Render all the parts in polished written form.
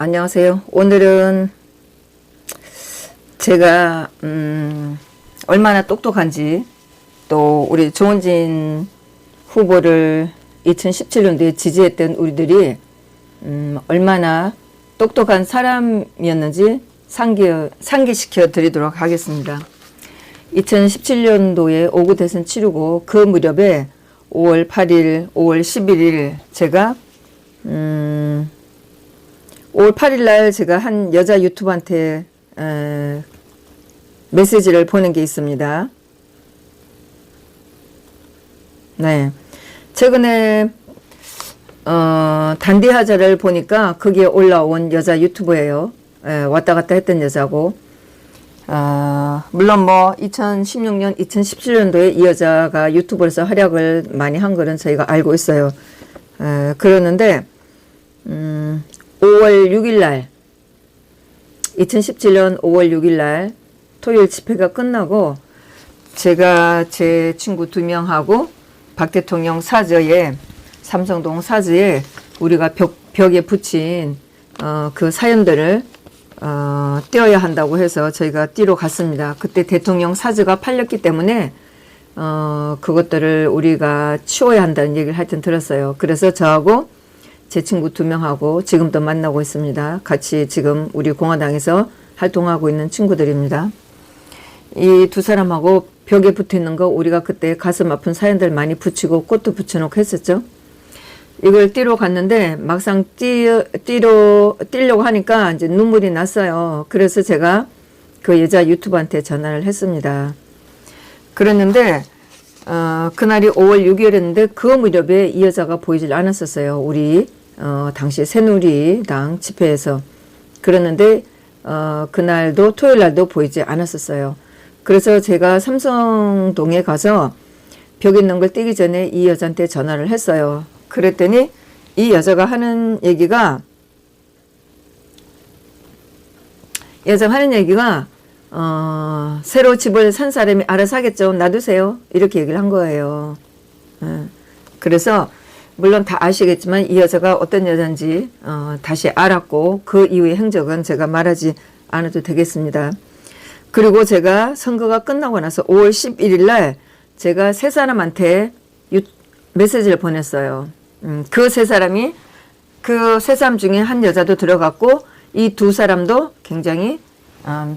안녕하세요. 오늘은 제가 얼마나 똑똑한지, 또 우리 조은진 후보를 2017년도에 지지했던 우리들이 얼마나 똑똑한 사람이었는지 상기시켜 드리도록 하겠습니다. 2017년도에 5구 대선 치르고 그 무렵에 5월 8일, 5월 11일 제가 5월 8일 날 제가 한 여자 유튜버한테 메시지를 보낸 게 있습니다. 네. 최근에 단디하자를 보니까 거기에 올라온 여자 유튜버예요. 왔다 갔다 했던 여자고, 물론 뭐 2016년, 2017년도에 이 여자가 유튜버에서 활약을 많이 한 거는 저희가 알고 있어요. 그러는데 5월 6일 날, 2017년 5월 6일 날 토요일 집회가 끝나고 제가 제 친구 2명하고 박 대통령 사저에, 삼성동 사저에 우리가 벽에 붙인 그 사연들을 떼어야 한다고 해서 저희가 띄러 갔습니다. 그때 대통령 사저가 팔렸기 때문에 그것들을 우리가 치워야 한다는 얘기를 하여튼 들었어요. 그래서 저하고 제 친구 2명하고 지금도 만나고 있습니다. 같이 지금 우리 공화당에서 활동하고 있는 친구들입니다. 이 두 사람하고 벽에 붙어 있는 거 우리가 그때 가슴 아픈 사연들 많이 붙이고 꽃도 붙여놓고 했었죠. 이걸 띄러 갔는데 막상 띄려고 하니까 이제 눈물이 났어요. 그래서 제가 그 여자 유튜버한테 전화를 했습니다. 그랬는데 그날이 5월 6일이었는데 그 무렵에 이 여자가 보이질 않았었어요. 우리 당시 새누리당 집회에서. 그랬는데 그날도 토요일 날도 보이지 않았었어요. 그래서 제가 삼성동에 가서 벽에 있는 걸 떼기 전에 이 여자한테 전화를 했어요. 그랬더니 이 여자가 하는 얘기가 새로 집을 산 사람이 알아서 하겠죠. 놔두세요. 이렇게 얘기를 한 거예요. 그래서 물론 다 아시겠지만 이 여자가 어떤 여자인지 다시 알았고 그 이후의 행적은 제가 말하지 않아도 되겠습니다. 그리고 제가 선거가 끝나고 나서 5월 11일 날 제가 세 사람한테 메시지를 보냈어요. 그 세 사람이, 그 세 사람 중에 한 여자도 들어갔고 이 두 사람도 굉장히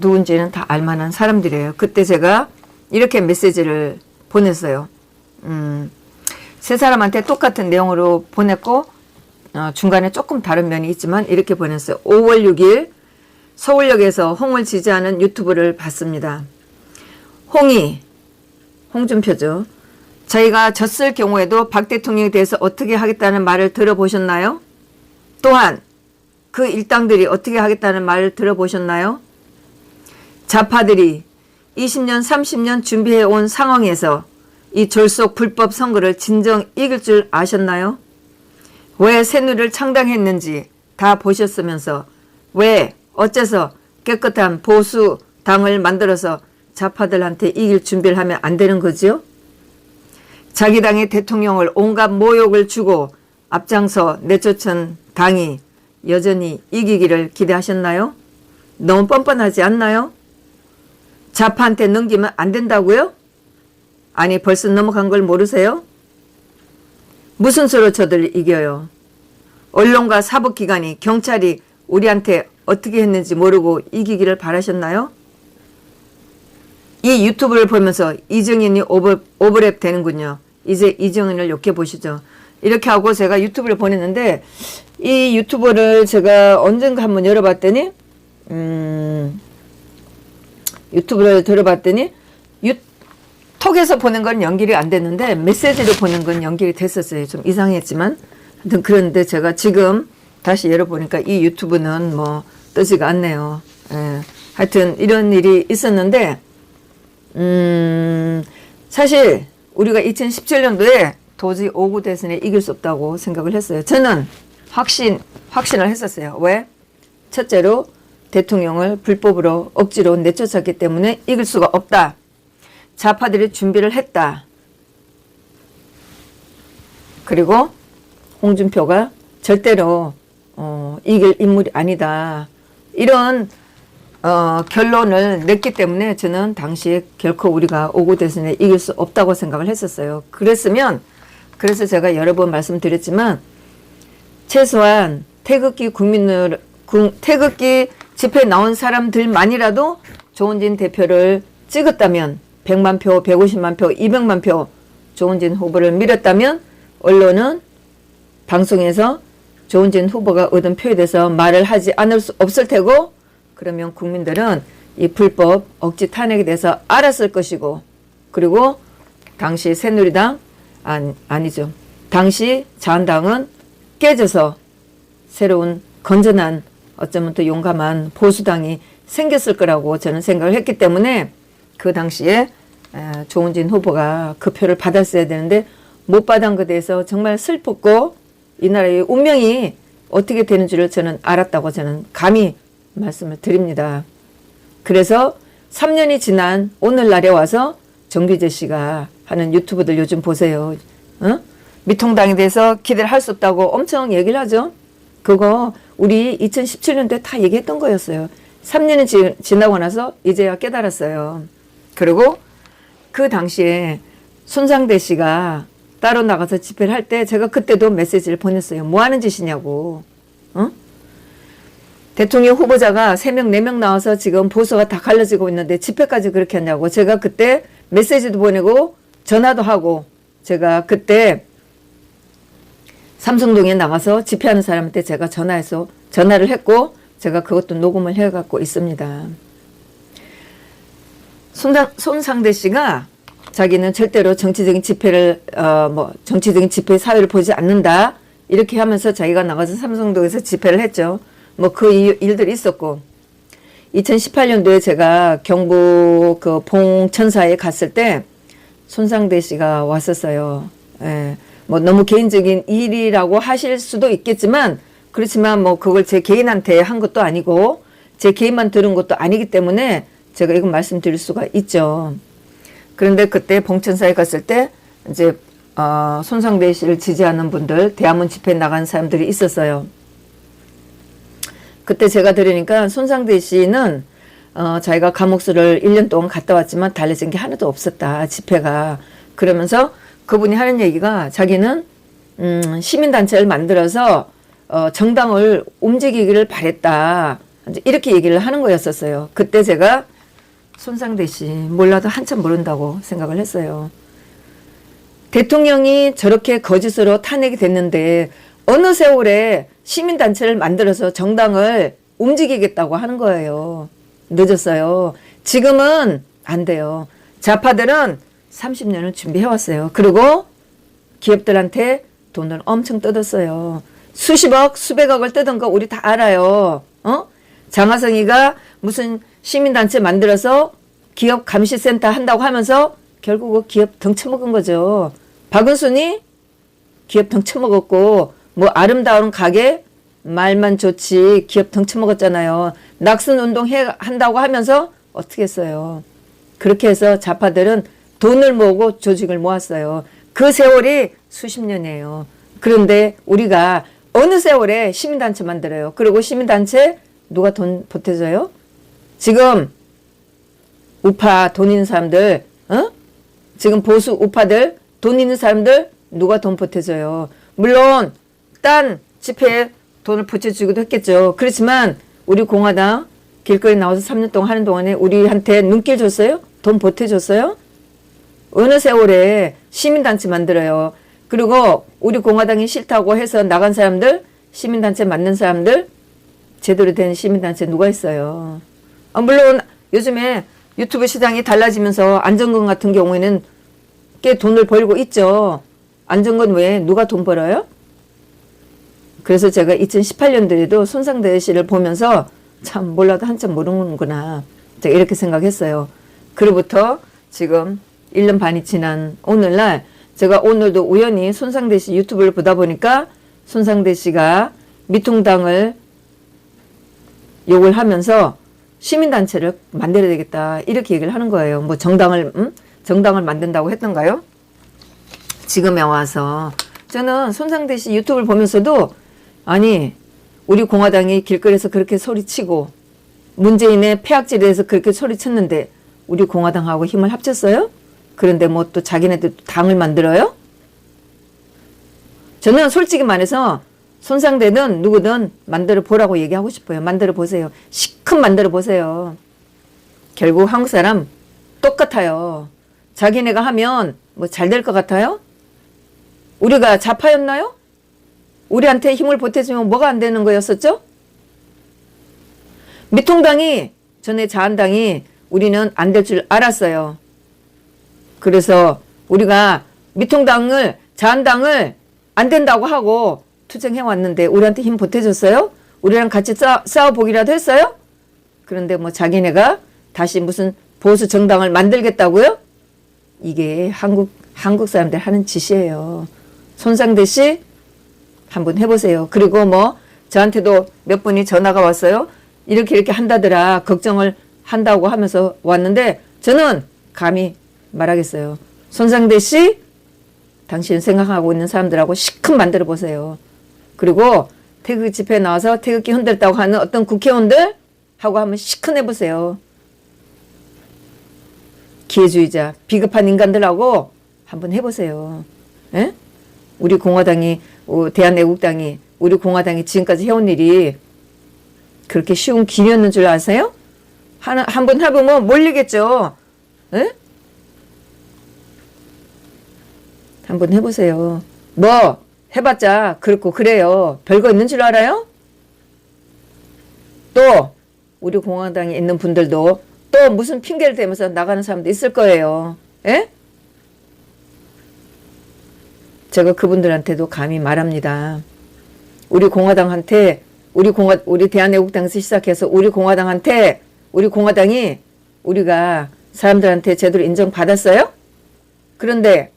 누군지는 다 알만한 사람들이에요. 그때 제가 이렇게 메시지를 보냈어요. 세 사람한테 똑같은 내용으로 보냈고 중간에 조금 다른 면이 있지만 이렇게 보냈어요. 5월 6일 서울역에서 홍을 지지하는 유튜브를 봤습니다. 홍준표죠. 저희가 졌을 경우에도 박 대통령에 대해서 어떻게 하겠다는 말을 들어보셨나요? 또한 그 일당들이 어떻게 하겠다는 말을 들어보셨나요? 좌파들이 20년, 30년 준비해온 상황에서 이 졸속 불법 선거를 진정 이길 줄 아셨나요? 왜 새누리를 창당했는지 다 보셨으면서 왜 어째서 깨끗한 보수 당을 만들어서 좌파들한테 이길 준비를 하면 안 되는 거지요? 자기 당의 대통령을 온갖 모욕을 주고 앞장서 내쫓은 당이 여전히 이기기를 기대하셨나요? 너무 뻔뻔하지 않나요? 좌파한테 넘기면 안 된다고요? 아니 벌써 넘어간 걸 모르세요? 무슨 수로 저들 이겨요? 언론과 사법기관이, 경찰이 우리한테 어떻게 했는지 모르고 이기기를 바라셨나요? 이 유튜브를 보면서 이정현이 오버랩 되는군요. 이제 이정현을 욕해 보시죠. 이렇게 하고 제가 유튜브를 보냈는데 이 유튜브를 제가 언젠가 한번 열어봤더니 유튜브를 들어봤더니 톡에서 보낸 건 연결이 안 됐는데 메시지로 보낸 건 연결이 됐었어요. 좀 이상했지만 하여튼 그런데 제가 지금 다시 열어보니까 이 유튜브는 뭐 뜨지가 않네요. 하여튼 이런 일이 있었는데 사실 우리가 2017년도에 도저히 5구 대선에 이길 수 없다고 생각을 했어요. 저는 확신을 했었어요. 왜? 첫째로 대통령을 불법으로 억지로 내쫓았기 때문에 이길 수가 없다. 좌파들이 준비를 했다. 그리고 홍준표가 절대로 이길 인물이 아니다. 이런 결론을 냈기 때문에 저는 당시에 결코 우리가 5구 대선에 이길 수 없다고 생각을 했었어요. 그래서 제가 여러 번 말씀드렸지만 최소한 태극기 태극기 집회에 나온 사람들만이라도 조은진 대표를 찍었다면 100만 표, 150만 표, 200만 표 조은진 후보를 밀었다면 언론은 방송에서 조은진 후보가 얻은 표에 대해서 말을 하지 않을 수 없을 테고 그러면 국민들은 이 불법 억지 탄핵에 대해서 알았을 것이고 그리고 당시 새누리당 아니죠. 당시 자한당은 깨져서 새로운 건전한 어쩌면 또 용감한 보수당이 생겼을 거라고 저는 생각을 했기 때문에 그 당시에 조은진 후보가 그 표를 받았어야 되는데 못 받은 것에 대해서 정말 슬펐고 이 나라의 운명이 어떻게 되는 줄을 저는 알았다고 저는 감히 말씀을 드립니다. 그래서 3년이 지난 오늘날에 와서 정규재 씨가 하는 유튜브들 요즘 보세요. 미통당에 대해서 기대를 할 수 없다고 엄청 얘기를 하죠. 그거 우리 2017년도에 다 얘기했던 거였어요. 3년이 지나고 나서 이제야 깨달았어요. 그리고 그 당시에 손상대 씨가 따로 나가서 집회를 할 때 제가 그때도 메시지를 보냈어요. 뭐 하는 짓이냐고. 대통령 후보자가 3명, 4명 나와서 지금 보수가 다 갈라지고 있는데 집회까지 그렇게 하냐고. 제가 그때 메시지도 보내고 전화도 하고 제가 그때 삼성동에 나가서 집회하는 사람한테 제가 전화를 했고 제가 그것도 녹음을 해갖고 있습니다. 손상대 씨가 자기는 절대로 정치적인 집회를 정치적인 집회 사회를 보지 않는다 이렇게 하면서 자기가 나가서 삼성동에서 집회를 했죠. 그 일들이 있었고 2018년도에 제가 경북 그 봉천사에 갔을 때 손상대 씨가 왔었어요. 예. 너무 개인적인 일이라고 하실 수도 있겠지만 그렇지만 그걸 제 개인한테 한 것도 아니고 제 개인만 들은 것도 아니기 때문에 제가 이건 말씀드릴 수가 있죠. 그런데 그때 봉천사에 갔을 때 이제 손상대 씨를 지지하는 분들 대한문 집회에 나간 사람들이 있었어요. 그때 제가 들으니까 손상대 씨는 자기가 감옥수를 1년 동안 갔다 왔지만 달라진 게 하나도 없었다. 집회가. 그러면서 그분이 하는 얘기가 자기는 시민단체를 만들어서 정당을 움직이기를 바랬다. 이렇게 얘기를 하는 거였었어요. 그때 제가 손상대 씨 몰라도 한참 모른다고 생각을 했어요. 대통령이 저렇게 거짓으로 탄핵이 됐는데 어느 세월에 시민단체를 만들어서 정당을 움직이겠다고 하는 거예요. 늦었어요. 지금은 안 돼요. 좌파들은 30년을 준비해왔어요. 그리고 기업들한테 돈을 엄청 뜯었어요. 수십억, 수백억을 뜯은 거 우리 다 알아요. 장하성이가 무슨 시민단체 만들어서 기업 감시센터 한다고 하면서 결국 기업 덩쳐먹은 거죠. 박은순이 기업 덩쳐먹었고 아름다운 가게 말만 좋지 기업 덩쳐먹었잖아요. 낙선운동 한다고 하면서 어떻게 했어요. 그렇게 해서 좌파들은 돈을 모으고 조직을 모았어요. 그 세월이 수십 년이에요. 그런데 우리가 어느 세월에 시민단체 만들어요. 그리고 시민단체 누가 돈 보태줘요? 지금 우파 돈 있는 사람들, 지금 보수 우파들 돈 있는 사람들 누가 돈 보태줘요? 물론 딴 집회에 돈을 보태주기도 했겠죠. 그렇지만 우리 공화당 길거리 나와서 3년 동안 하는 동안에 우리한테 눈길 줬어요? 돈 보태줬어요? 어느 세월에 시민단체 만들어요. 그리고 우리 공화당이 싫다고 해서 나간 사람들, 시민단체 만든 사람들, 제대로 된 시민단체 누가 있어요? 물론 요즘에 유튜브 시장이 달라지면서 안정권 같은 경우에는 꽤 돈을 벌고 있죠. 안정권 외에 누가 돈 벌어요? 그래서 제가 2018년도에도 손상대 씨를 보면서 참 몰라도 한참 모르는구나. 제가 이렇게 생각했어요. 그로부터 지금 1년 반이 지난 오늘날 제가 오늘도 우연히 손상대 씨 유튜브를 보다 보니까 손상대 씨가 미통당을 욕을 하면서 시민단체를 만들어야 되겠다 이렇게 얘기를 하는 거예요. 정당을 만든다고 했던가요? 지금에 와서 저는 손상대 씨 유튜브를 보면서도 아니 우리 공화당이 길거리에서 그렇게 소리치고 문재인의 폐악질에 대해서 그렇게 소리쳤는데 우리 공화당하고 힘을 합쳤어요? 그런데 뭐 또 자기네들 당을 만들어요? 저는 솔직히 말해서 손상되든 누구든 만들어 보라고 얘기하고 싶어요. 만들어 보세요. 시큰 만들어 보세요. 결국 한국 사람 똑같아요. 자기네가 하면 뭐 잘 될 것 같아요? 우리가 좌파였나요? 우리한테 힘을 보태주면 뭐가 안 되는 거였었죠? 미통당이 전에 자한당이 우리는 안 될 줄 알았어요. 그래서 우리가 미통당을 자한당을 안 된다고 하고 투쟁해 왔는데 우리한테 힘 보태줬어요? 우리랑 같이 싸워보기라도 했어요? 그런데 뭐 자기네가 다시 무슨 보수 정당을 만들겠다고요? 이게 한국 사람들 하는 짓이에요. 손상대 씨 한번 해보세요. 그리고 뭐 저한테도 몇 분이 전화가 왔어요. 이렇게 한다더라. 걱정을 한다고 하면서 왔는데 저는 감히 말하겠어요. 손상대 씨 당신 생각하고 있는 사람들하고 시큰 만들어 보세요. 그리고 태극 집회에 나와서 태극기 흔들었다고 하는 어떤 국회의원들 하고 한번 시큰 해보세요. 기회주의자 비겁한 인간들하고 한번 해보세요. 에? 우리 공화당이 대한애국당이 우리 공화당이 지금까지 해온 일이 그렇게 쉬운 길이었는 줄 아세요? 한번 해보면 몰리겠죠. 에? 한번 해보세요. 뭐 해봤자 그렇고 그래요. 별거 있는 줄 알아요? 또 우리 공화당에 있는 분들도 또 무슨 핑계를 대면서 나가는 사람도 있을 거예요. 에? 제가 그분들한테도 감히 말합니다. 우리 공화당한테 우리 대한애국당에서 시작해서 우리 공화당한테 우리 공화당이 우리가 사람들한테 제대로 인정받았어요? 그런데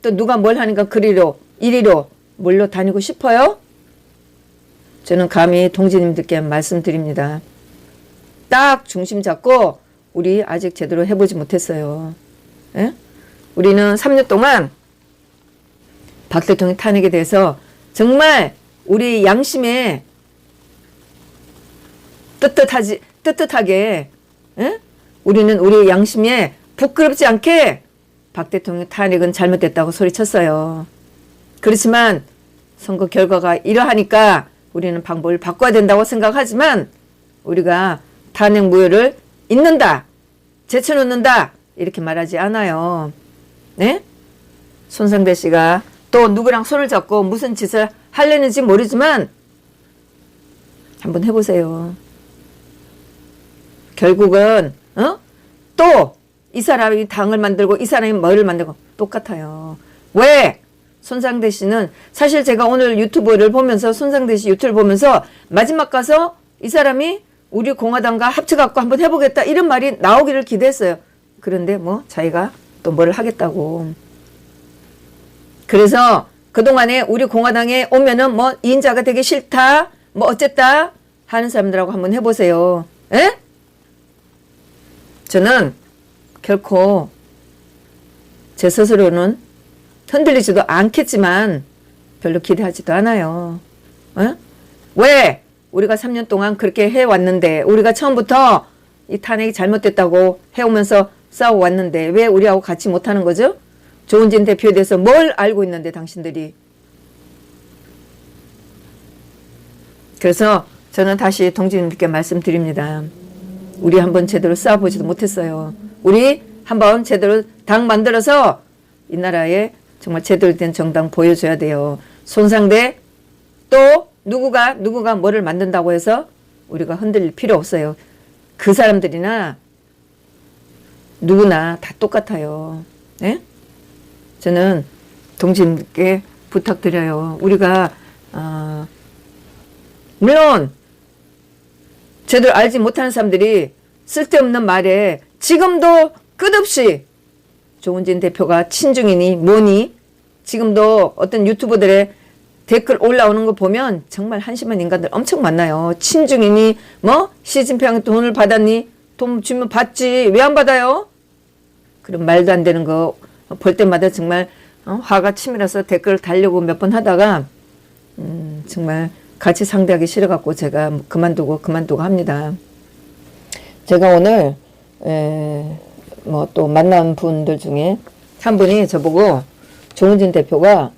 또 누가 뭘 하니까 그리로 이리로 몰려다니고 싶어요? 저는 감히 동지님들께 말씀드립니다. 딱 중심 잡고 우리 아직 제대로 해보지 못했어요. 에? 우리는 3년 동안 박 대통령 탄핵에 대해서 정말 우리 양심에 뜨뜻하게 에? 우리는 우리 양심에 부끄럽지 않게 박 대통령 탄핵은 잘못됐다고 소리쳤어요. 그렇지만 선거 결과가 이러하니까 우리는 방법을 바꿔야 된다고 생각하지만 우리가 탄핵 무효를 잇는다, 제쳐놓는다 이렇게 말하지 않아요. 네? 손상대 씨가 또 누구랑 손을 잡고 무슨 짓을 하려는지 모르지만 한번 해보세요. 결국은 또 이 사람이 당을 만들고 이 사람이 뭐를 만들고 똑같아요. 왜? 손상대 씨는 사실 제가 오늘 유튜브를 보면서 손상대 씨 유튜브를 보면서 마지막 가서 이 사람이 우리 공화당과 합쳐갖고 한번 해보겠다 이런 말이 나오기를 기대했어요. 그런데 뭐 자기가 또 뭘 하겠다고. 그래서 그동안에 우리 공화당에 오면은 뭐 이인자가 되기 싫다 뭐 어쨌다 하는 사람들하고 한번 해보세요. 에? 저는 결코 제 스스로는 흔들리지도 않겠지만 별로 기대하지도 않아요. 어? 왜? 우리가 3년 동안 그렇게 해왔는데 우리가 처음부터 이 탄핵이 잘못됐다고 해오면서 싸워왔는데 왜 우리하고 같이 못하는 거죠? 조은진 대표에 대해서 뭘 알고 있는데 당신들이. 그래서 저는 다시 동지님께 말씀드립니다. 우리 한번 제대로 싸워보지도 못했어요. 우리 한번 제대로 당 만들어서 이 나라에 정말 제대로 된 정당 보여줘야 돼요. 손상대 또 누구가 뭐를 만든다고 해서 우리가 흔들릴 필요 없어요. 그 사람들이나 누구나 다 똑같아요. 네? 저는 동지님께 부탁드려요. 우리가 물론 제대로 알지 못하는 사람들이 쓸데없는 말에 지금도 끝없이 조은진 대표가 친중이니 뭐니 지금도 어떤 유튜버들의 댓글 올라오는 거 보면 정말 한심한 인간들 엄청 많아요. 친중이니 뭐 시진핑한테 돈을 받았니? 돈 주면 받지 왜 안 받아요? 그런 말도 안 되는 거 볼 때마다 정말 화가 치밀어서 댓글을 달려고 몇 번 하다가 정말 같이 상대하기 싫어갖고 제가 그만두고 합니다. 제가 오늘 뭐 또 만난 분들 중에 한 분이 저보고 조은진 대표가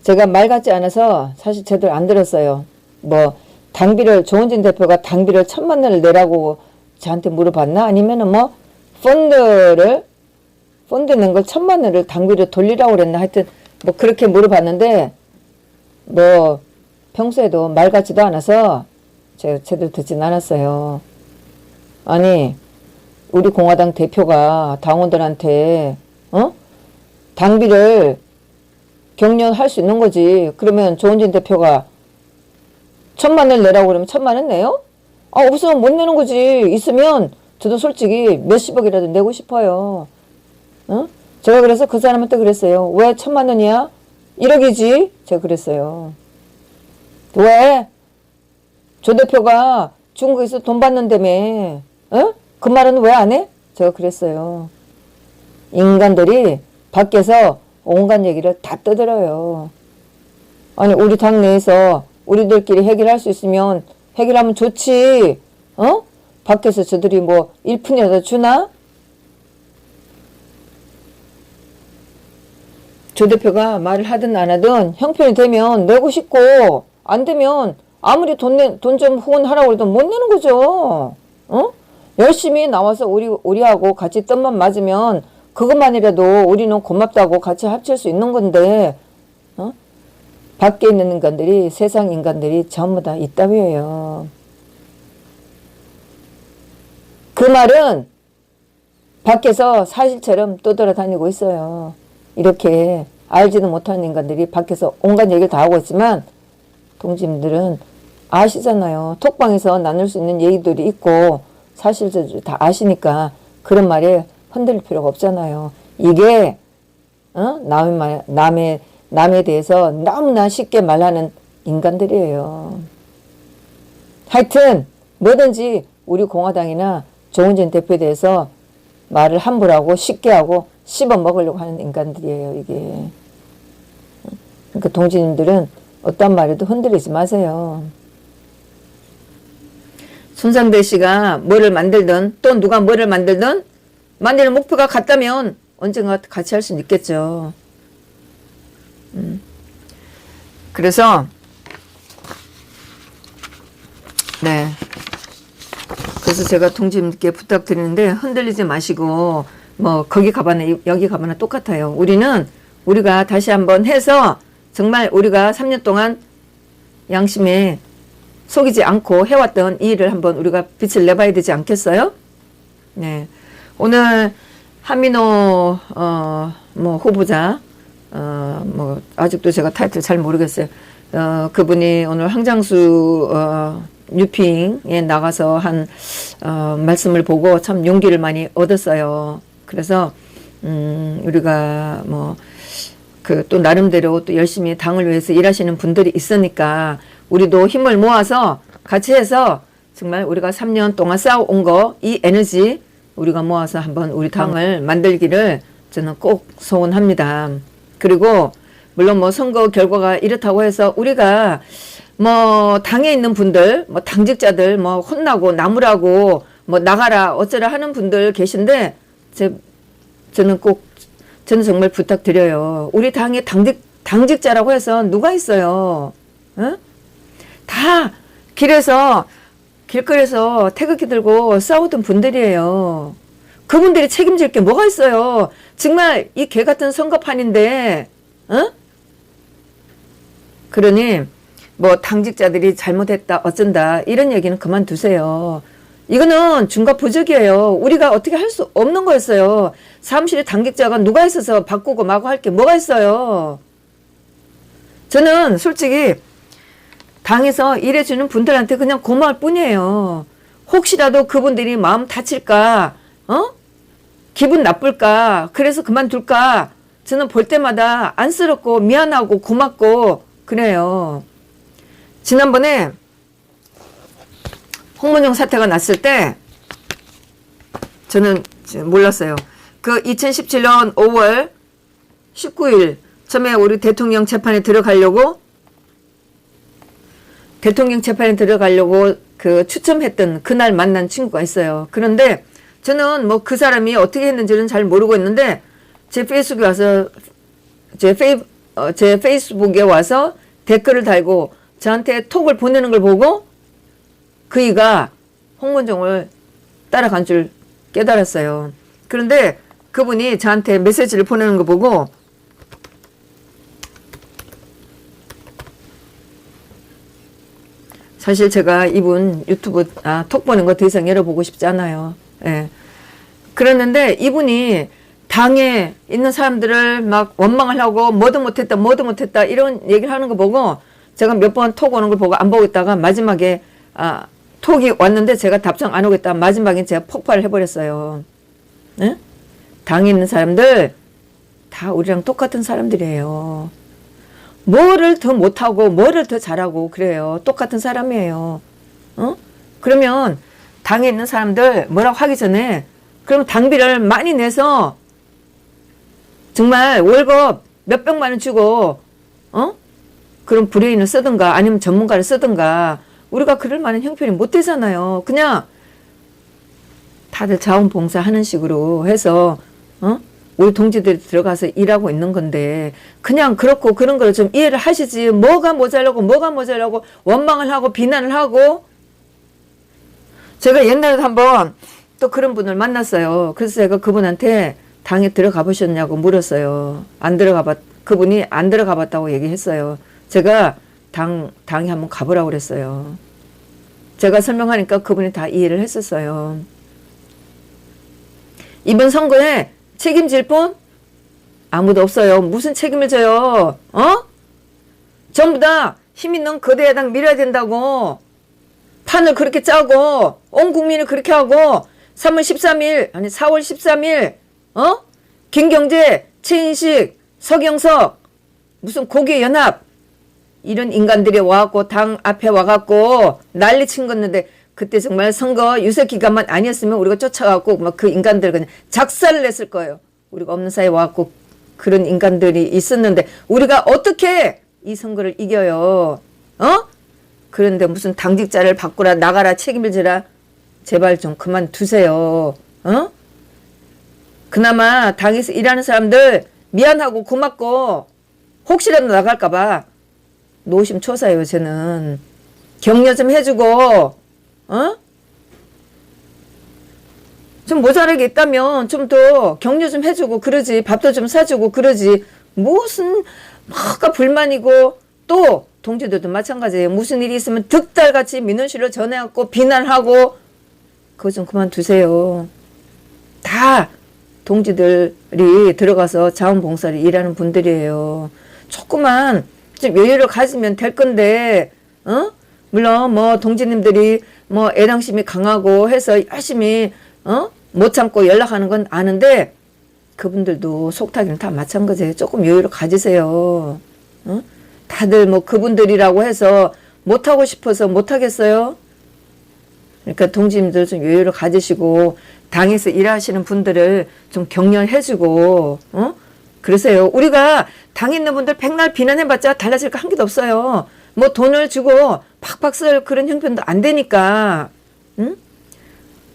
제가 말 같지 않아서 사실 제대로 안 들었어요. 뭐 당비를 조은진 대표가 당비를 1,000만 원을 내라고 저한테 물어봤나? 아니면은 뭐 펀드 낸 걸 1,000만 원을 당비로 돌리라고 그랬나? 하여튼 뭐 그렇게 물어봤는데 뭐 평소에도 말 같지도 않아서 제가 제대로 듣진 않았어요. 아니 우리 공화당 대표가 당원들한테 당비를 격려할 수 있는 거지. 그러면 조은진 대표가 1,000만 원을 내라고 그러면 1,000만 원 내요? 아 없으면 못 내는 거지. 있으면 저도 솔직히 몇십억이라도 내고 싶어요. 제가 그래서 그 사람한테 그랬어요. 왜 1,000만 원이야? 1억이지? 제가 그랬어요. 왜? 조 대표가 중국에서 돈 받는다며. 그 말은 왜 안 해? 제가 그랬어요. 인간들이 밖에서 온갖 얘기를 다 떠들어요. 아니 우리 당 내에서 우리들끼리 해결할 수 있으면 해결하면 좋지. 밖에서 저들이 뭐 1푼이라도 주나? 조 대표가 말을 하든 안 하든 형편이 되면 내고 싶고 안 되면 아무리 돈 좀 후원하라고 해도 못 내는 거죠. 열심히 나와서 우리하고 같이 뜸만 맞으면 그것만이라도 우리는 고맙다고 같이 합칠 수 있는 건데 밖에 있는 인간들이 세상 인간들이 전부 다 이따위예요. 그 말은 밖에서 사실처럼 떠돌아다니고 있어요. 이렇게 알지도 못하는 인간들이 밖에서 온갖 얘기를 다 하고 있지만 동지님들은 아시잖아요. 톡방에서 나눌 수 있는 얘기들이 있고 사실들 다 아시니까 그런 말에 흔들릴 필요가 없잖아요. 이게 남에 대해서 너무나 쉽게 말하는 인간들이에요. 하여튼 뭐든지 우리 공화당이나 조은진 대표에 대해서 말을 함부로 하고 쉽게 하고 씹어 먹으려고 하는 인간들이에요. 이게. 그러니까 동지님들은 어떤 말에도 흔들리지 마세요. 손상대 씨가 뭐를 만들든 또 누가 뭐를 만들든 만드는 목표가 같다면 언젠가 같이 할 수 있겠죠. 그래서 네. 그래서 제가 동지님께 부탁드리는데 흔들리지 마시고 뭐 거기 가봐나 여기 가봐나 똑같아요. 우리가 다시 한번 해서 정말 우리가 3년 동안 양심에 속이지 않고 해왔던 이 일을 한번 우리가 빛을 내봐야 되지 않겠어요? 네. 오늘 한민호 뭐 후보자 뭐 아직도 제가 타이틀 잘 모르겠어요. 그분이 오늘 황장수 뉴핑에 나가서 한 말씀을 보고 참 용기를 많이 얻었어요. 그래서 우리가 뭐 그 또 나름대로 또 열심히 당을 위해서 일하시는 분들이 있으니까 우리도 힘을 모아서 같이 해서 정말 우리가 3년 동안 쌓아온 거 이 에너지 우리가 모아서 한번 우리 당을 만들기를 저는 꼭 소원합니다. 그리고 물론 뭐 선거 결과가 이렇다고 해서 우리가 뭐 당에 있는 분들 뭐 당직자들 뭐 혼나고 나무라고 뭐 나가라 어쩌라 하는 분들 계신데 저는 정말 부탁드려요. 우리 당의 당직자라고 해서 누가 있어요? 다 길거리에서 태극기 들고 싸우던 분들이에요. 그분들이 책임질 게 뭐가 있어요? 정말 이 개 같은 선거판인데, 그러니 뭐 당직자들이 잘못했다 어쩐다 이런 얘기는 그만두세요. 이거는 중과부적이에요. 우리가 어떻게 할 수 없는 거였어요. 사무실에 당직자가 누가 있어서 바꾸고 마구 할 게 뭐가 있어요. 저는 솔직히 당에서 일해주는 분들한테 그냥 고마울 뿐이에요. 혹시라도 그분들이 마음 다칠까, 기분 나쁠까, 그래서 그만둘까, 저는 볼 때마다 안쓰럽고 미안하고 고맙고 그래요. 지난번에 홍문영 사태가 났을 때 저는 몰랐어요. 그 2017년 5월 19일 처음에 우리 대통령 재판에 들어가려고 대통령 재판에 들어가려고 그 추첨했던 그날 만난 친구가 있어요. 그런데 저는 뭐 그 사람이 어떻게 했는지는 잘 모르고 있는데 제 페이스북에 와서 제 페이스북에 와서 댓글을 달고 저한테 톡을 보내는 걸 보고 그이가 홍문종을 따라간 줄 깨달았어요. 그런데 그분이 저한테 메시지를 보내는 거 보고 사실 제가 이분 유튜브 톡 보는 거 더 이상 열어보고 싶지 않아요. 예. 그랬는데 이분이 당에 있는 사람들을 막 원망을 하고 뭐도 못했다 이런 얘기를 하는 거 보고 제가 몇 번 톡 오는 걸 보고 안 보고 있다가 마지막에 톡이 왔는데 제가 답장 안 오겠다. 마지막에 제가 폭발을 해버렸어요. 예? 당에 있는 사람들 다 우리랑 똑같은 사람들이에요. 뭐를 더 못하고 뭐를 더 잘하고 그래요. 똑같은 사람이에요. 그러면 당에 있는 사람들 뭐라고 하기 전에 그럼 당비를 많이 내서 정말 월급 몇백만 원 주고 그럼 브레인을 쓰든가 아니면 전문가를 쓰든가 우리가 그럴 만한 형편이 못 되잖아요. 그냥 다들 자원봉사 하는 식으로 해서 우리 동지들이 들어가서 일하고 있는 건데 그냥 그렇고 그런 걸 좀 이해를 하시지. 뭐가 모자라고 원망을 하고 비난을 하고. 제가 옛날에 한번 또 그런 분을 만났어요. 그래서 제가 그분한테 당에 들어가 보셨냐고 물었어요. 그분이 안 들어가 봤다고 얘기했어요. 제가 당에 한번 가보라고 그랬어요. 제가 설명하니까 그분이 다 이해를 했었어요. 이번 선거에 책임질 분? 아무도 없어요. 무슨 책임을 져요? 전부 다 힘 있는 거대 야당 밀어야 된다고 판을 그렇게 짜고 온 국민을 그렇게 하고 4월 13일 김경재, 최인식, 서경석 무슨 고기연합 이런 인간들이 와갖고 당 앞에 와갖고 난리 친 건데 그때 정말 선거 유세 기간만 아니었으면 우리가 쫓아갖고 막 그 인간들 그냥 작살을 냈을 거예요. 우리가 없는 사이에 와갖고 그런 인간들이 있었는데 우리가 어떻게 이 선거를 이겨요? 그런데 무슨 당직자를 바꾸라 나가라 책임을 지라 제발 좀 그만 두세요. 그나마 당에서 일하는 사람들 미안하고 고맙고 혹시라도 나갈까봐 노심초사예요. 저는 격려 좀 해주고 좀 모자라게 있다면 좀 더 격려 좀 해주고 그러지. 밥도 좀 사주고 그러지. 무슨 뭐가 불만이고 또 동지들도 마찬가지예요. 무슨 일이 있으면 득달같이 민원실로 전해갖고 비난하고 그거 좀 그만두세요. 다 동지들이 들어가서 자원봉사를 일하는 분들이에요. 조그만 좀 여유를 가지면 될 건데 물론 뭐 동지님들이 뭐 애당심이 강하고 해서 열심히 못 참고 연락하는 건 아는데 그분들도 속타기는 다 마찬가지예요. 조금 여유를 가지세요. 다들 뭐 그분들이라고 해서 못하고 싶어서 못하겠어요? 그러니까 동지님들 좀 여유를 가지시고 당에서 일하시는 분들을 좀 격려해주고 그러세요. 우리가 당에 있는 분들 백날 비난해봤자 달라질 거 한 개도 없어요. 뭐 돈을 주고 팍팍 쓸 그런 형편도 안 되니까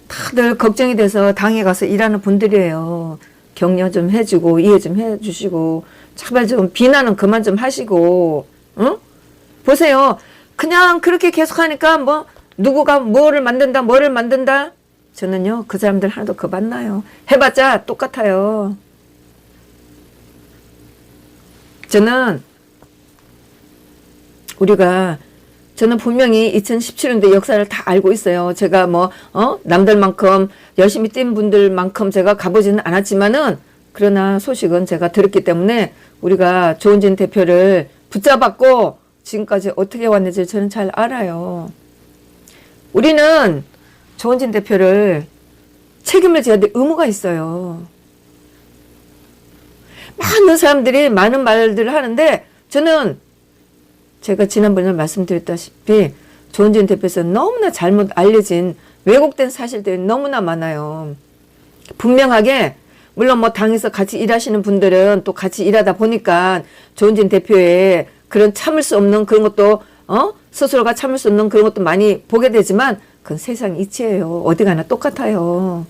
다들 걱정이 돼서 당에 가서 일하는 분들이에요. 격려 좀 해주고 이해 좀 해주시고 제발 좀 비난은 그만 좀 하시고 보세요. 그냥 그렇게 계속하니까 뭐 누구가 뭐를 만든다 저는요 그 사람들 하나도 그 만나요. 해봤자 똑같아요. 저는 저는 분명히 2017년도 역사를 다 알고 있어요. 제가 남들만큼 열심히 뛴 분들만큼 제가 가보지는 않았지만은 그러나 소식은 제가 들었기 때문에 우리가 조은진 대표를 붙잡았고 지금까지 어떻게 왔는지 저는 잘 알아요. 우리는 조은진 대표를 책임을 져야 될 의무가 있어요. 많은 사람들이 많은 말들을 하는데 저는 제가 지난번에 말씀드렸다시피 조은진 대표에서 너무나 잘못 알려진 왜곡된 사실들이 너무나 많아요. 분명하게 물론 뭐 당에서 같이 일하시는 분들은 또 같이 일하다 보니까 조은진 대표의 그런 참을 수 없는 그런 것도 스스로가 참을 수 없는 그런 것도 많이 보게 되지만 그건 세상 이치예요. 어디 가나 똑같아요.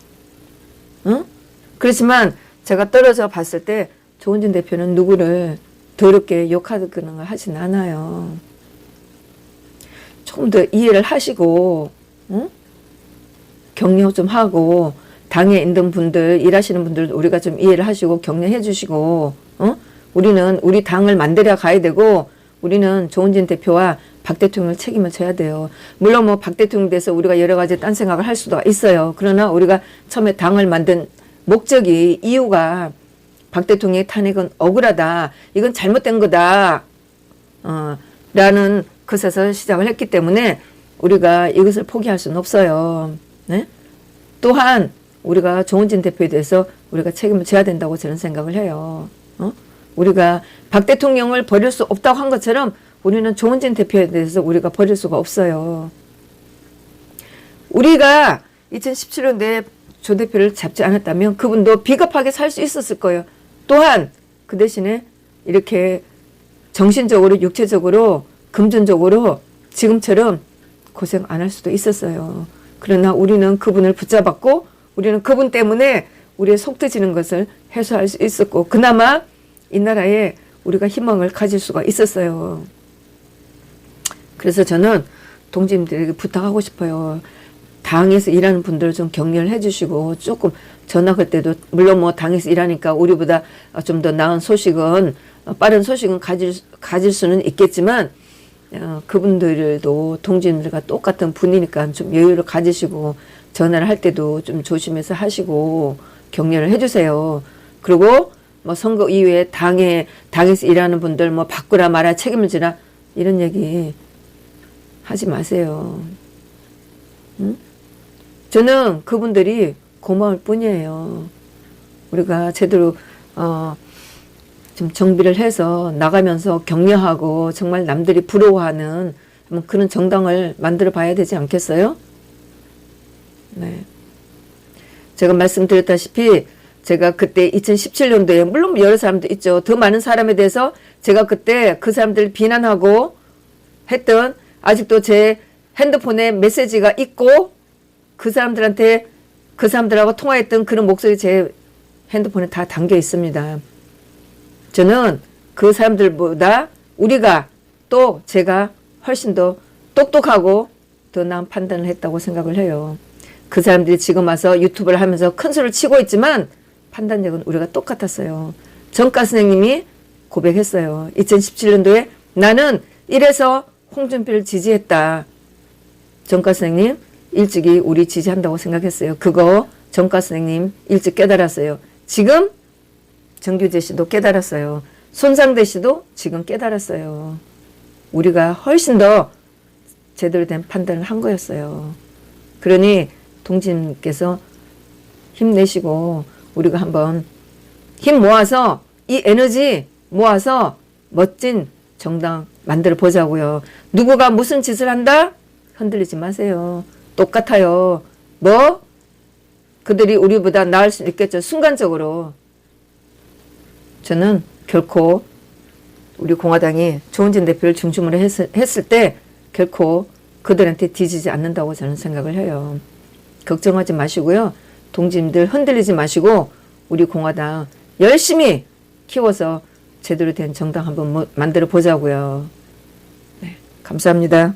그렇지만 제가 떨어져 봤을 때 조은진 대표는 누구를 더럽게 욕하는 걸 하진 않아요. 조금 더 이해를 하시고 격려 좀 하고 당에 있는 분들, 일하시는 분들 우리가 좀 이해를 하시고 격려해 주시고 우리는 우리 당을 만들어 가야 되고 우리는 조은진 대표와 박 대통령을 책임을 져야 돼요. 물론 뭐 박 대통령에 대해서 우리가 여러 가지 딴 생각을 할 수도 있어요. 그러나 우리가 처음에 당을 만든 목적이 이유가 박 대통령의 탄핵은 억울하다. 이건 잘못된 거다. 라는 것에서 시작을 했기 때문에 우리가 이것을 포기할 수는 없어요. 네? 또한 우리가 조은진 대표에 대해서 우리가 책임을 져야 된다고 저는 생각을 해요. 우리가 박 대통령을 버릴 수 없다고 한 것처럼 우리는 조은진 대표에 대해서 우리가 버릴 수가 없어요. 우리가 2017년도에 조 대표를 잡지 않았다면 그분도 비겁하게 살 수 있었을 거예요. 또한 그 대신에 이렇게 정신적으로 육체적으로 금전적으로 지금처럼 고생 안 할 수도 있었어요. 그러나 우리는 그분을 붙잡았고 우리는 그분 때문에 우리의 속 터지는 것을 해소할 수 있었고 그나마 이 나라에 우리가 희망을 가질 수가 있었어요. 그래서 저는 동지님들에게 부탁하고 싶어요. 당에서 일하는 분들 좀 격려를 해주시고 조금 전화할 때도 물론 뭐 당에서 일하니까 우리보다 좀 더 나은 소식은 빠른 소식은 가질 수는 있겠지만 그분들도 동지님들과 똑같은 분이니까 좀 여유를 가지시고 전화를 할 때도 좀 조심해서 하시고 격려를 해주세요. 그리고 뭐 선거 이후에 당에서 일하는 분들 뭐 바꾸라 마라 책임을 지라 이런 얘기 하지 마세요. 저는 그분들이 고마울 뿐이에요. 우리가 제대로 좀 정비를 해서 나가면서 격려하고 정말 남들이 부러워하는 그런 정당을 만들어 봐야 되지 않겠어요? 네. 제가 말씀드렸다시피 제가 그때 2017년도에 물론 여러 사람도 있죠. 더 많은 사람에 대해서 제가 그때 그 사람들 비난하고 했던 아직도 제 핸드폰에 메시지가 있고 그 사람들하고 통화했던 그런 목소리 제 핸드폰에 다 담겨 있습니다. 저는 그 사람들보다 우리가 또 제가 훨씬 더 똑똑하고 더 나은 판단을 했다고 생각을 해요. 그 사람들이 지금 와서 유튜브를 하면서 큰 소리를 치고 있지만 판단력은 우리가 똑같았어요. 정가 선생님이 고백했어요. 2017년도에 나는 이래서 홍준표를 지지했다. 정가 선생님 일찍이 우리 지지한다고 생각했어요. 그거 정가 선생님 일찍 깨달았어요. 지금 정규재 씨도 깨달았어요. 손상대 씨도 지금 깨달았어요. 우리가 훨씬 더 제대로 된 판단을 한 거였어요. 그러니 동지님께서 힘내시고 우리가 한번 힘 모아서 이 에너지 모아서 멋진 정당 만들어 보자고요. 누구가 무슨 짓을 한다? 흔들리지 마세요. 똑같아요. 뭐? 그들이 우리보다 나을 수 있겠죠. 순간적으로. 저는 결코 우리 공화당이 조은진 대표를 중심으로 했을 때 결코 그들한테 뒤지지 않는다고 저는 생각을 해요. 걱정하지 마시고요. 동지님들 흔들리지 마시고 우리 공화당 열심히 키워서 제대로 된 정당 한번 만들어 보자고요. 네, 감사합니다.